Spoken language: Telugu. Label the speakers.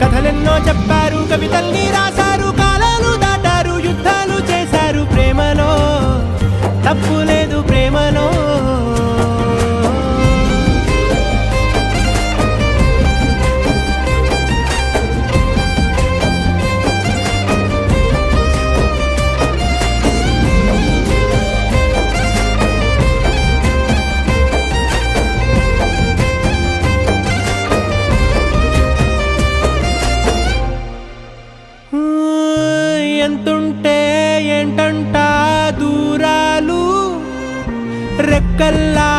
Speaker 1: కథలెన్నో చెప్పారు, కవితల్ని రాశారు, కాలాలు దాటారు, యుద్ధాలు చేశారు. ప్రేమలో తప్పు లేదు, ప్రేమలో ఎంతుంటే ఏంటంట దూరాలు, రెక్కల్లా